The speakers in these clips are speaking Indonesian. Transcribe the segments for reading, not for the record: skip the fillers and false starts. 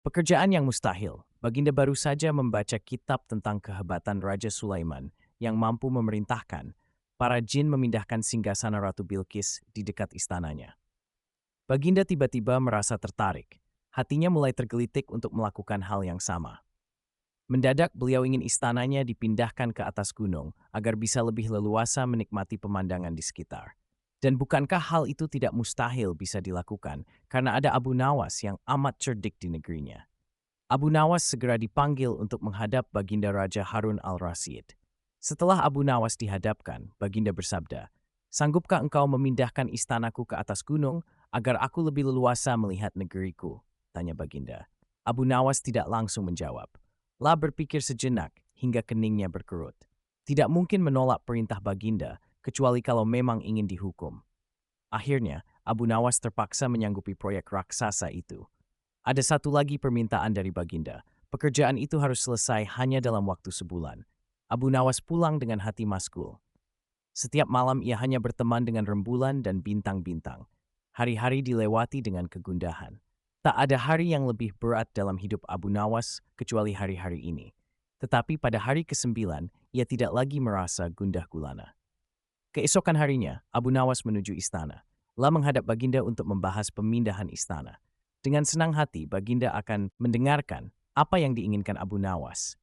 Pekerjaan yang mustahil. Baginda baru saja membaca kitab tentang kehebatan Raja Sulaiman yang mampu memerintahkan para jin memindahkan singgasana Ratu Bilqis di dekat istananya. Baginda tiba-tiba merasa tertarik. Hatinya mulai tergelitik untuk melakukan hal yang sama. Mendadak beliau ingin istananya dipindahkan ke atas gunung agar bisa lebih leluasa menikmati pemandangan di sekitar. Dan bukankah hal itu tidak mustahil bisa dilakukan karena ada Abu Nawas yang amat cerdik di negerinya. Abu Nawas segera dipanggil untuk menghadap Baginda Raja Harun al-Rasyid. Setelah Abu Nawas dihadapkan, Baginda bersabda, "Sanggupkah engkau memindahkan istanaku ke atas gunung agar aku lebih leluasa melihat negeriku?" tanya Baginda. Abu Nawas tidak langsung menjawab. La berpikir sejenak hingga keningnya berkerut. Tidak mungkin menolak perintah Baginda, kecuali kalau memang ingin dihukum. Akhirnya, Abu Nawas terpaksa menyanggupi proyek raksasa itu. Ada satu lagi permintaan dari Baginda. Pekerjaan itu harus selesai hanya dalam waktu sebulan. Abu Nawas pulang dengan hati maskul. Setiap malam ia hanya berteman dengan rembulan dan bintang-bintang. Hari-hari dilewati dengan kegundahan. Tak ada hari yang lebih berat dalam hidup Abu Nawas kecuali hari-hari ini. Tetapi pada hari ke-9, ia tidak lagi merasa gundah gulana. Keesokan harinya, Abu Nawas menuju istana. La menghadap Baginda untuk membahas pemindahan istana. Dengan senang hati, Baginda akan mendengarkan apa yang diinginkan Abu Nawas.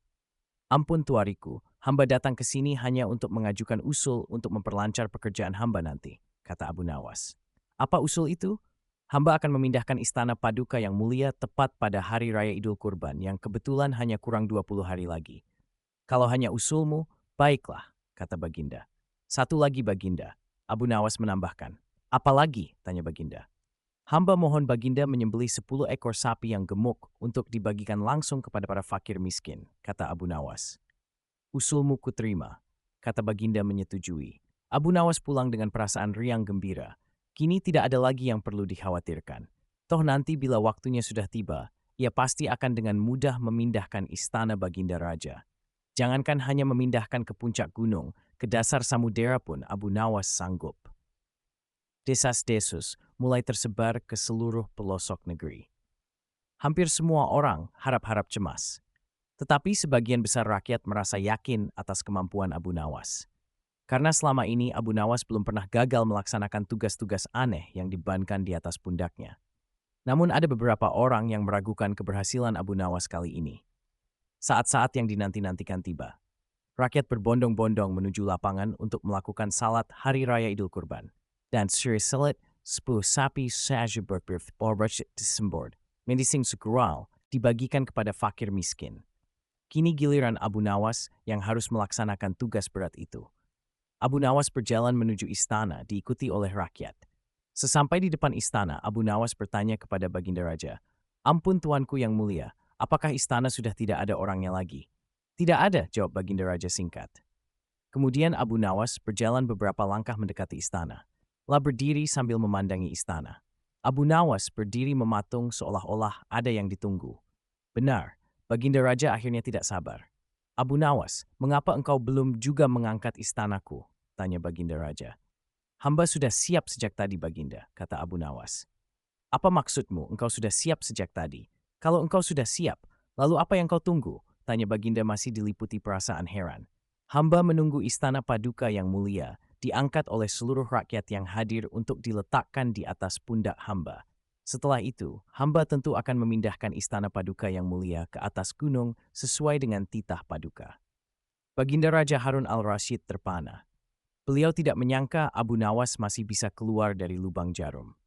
"Ampun tuariku, hamba datang ke sini hanya untuk mengajukan usul untuk memperlancar pekerjaan hamba nanti," kata Abu Nawas. "Apa usul itu?" "Hamba akan memindahkan istana Paduka yang mulia tepat pada hari raya Idul Kurban yang kebetulan hanya kurang 20 hari lagi." "Kalau hanya usulmu, baiklah," kata Baginda. "Satu lagi Baginda," Abu Nawas menambahkan. "Apa lagi?" tanya Baginda. "Hamba mohon Baginda menyembelih 10 ekor sapi yang gemuk untuk dibagikan langsung kepada para fakir miskin," kata Abu Nawas. "Usulmu kuterima," kata Baginda menyetujui. Abu Nawas pulang dengan perasaan riang gembira. Kini tidak ada lagi yang perlu dikhawatirkan. Toh nanti bila waktunya sudah tiba, ia pasti akan dengan mudah memindahkan istana Baginda Raja. Jangankan hanya memindahkan ke puncak gunung, ke dasar samudera pun Abu Nawas sanggup. Desas-desus mulai tersebar ke seluruh pelosok negeri. Hampir semua orang harap-harap cemas. Tetapi sebagian besar rakyat merasa yakin atas kemampuan Abu Nawas. Karena selama ini Abu Nawas belum pernah gagal melaksanakan tugas-tugas aneh yang dibebankan di atas pundaknya. Namun ada beberapa orang yang meragukan keberhasilan Abu Nawas kali ini. Saat-saat yang dinanti-nantikan tiba. Rakyat berbondong-bondong menuju lapangan untuk melakukan salat Hari Raya Idul Kurban. Dan suri salat 10 sapi saja berpirf disembord. Medising segural dibagikan kepada fakir miskin. Kini giliran Abu Nawas yang harus melaksanakan tugas berat itu. Abu Nawas berjalan menuju istana diikuti oleh rakyat. Sesampai di depan istana, Abu Nawas bertanya kepada Baginda Raja, "Ampun tuanku yang mulia, apakah istana sudah tidak ada orangnya lagi?" "Tidak ada," jawab Baginda Raja singkat. Kemudian Abu Nawas berjalan beberapa langkah mendekati istana. La berdiri sambil memandangi istana. Abu Nawas berdiri mematung seolah-olah ada yang ditunggu. Benar, Baginda Raja akhirnya tidak sabar. "Abu Nawas, mengapa engkau belum juga mengangkat istanaku?" tanya Baginda Raja. "Hamba sudah siap sejak tadi Baginda," kata Abu Nawas. "Apa maksudmu engkau sudah siap sejak tadi? Kalau engkau sudah siap, lalu apa yang kau tunggu?" tanya Baginda masih diliputi perasaan heran. "Hamba menunggu istana Paduka yang mulia, diangkat oleh seluruh rakyat yang hadir untuk diletakkan di atas pundak hamba. Setelah itu, hamba tentu akan memindahkan istana Paduka yang mulia ke atas gunung sesuai dengan titah Paduka." Baginda Raja Harun al-Rasyid terpana. Beliau tidak menyangka Abu Nawas masih bisa keluar dari lubang jarum.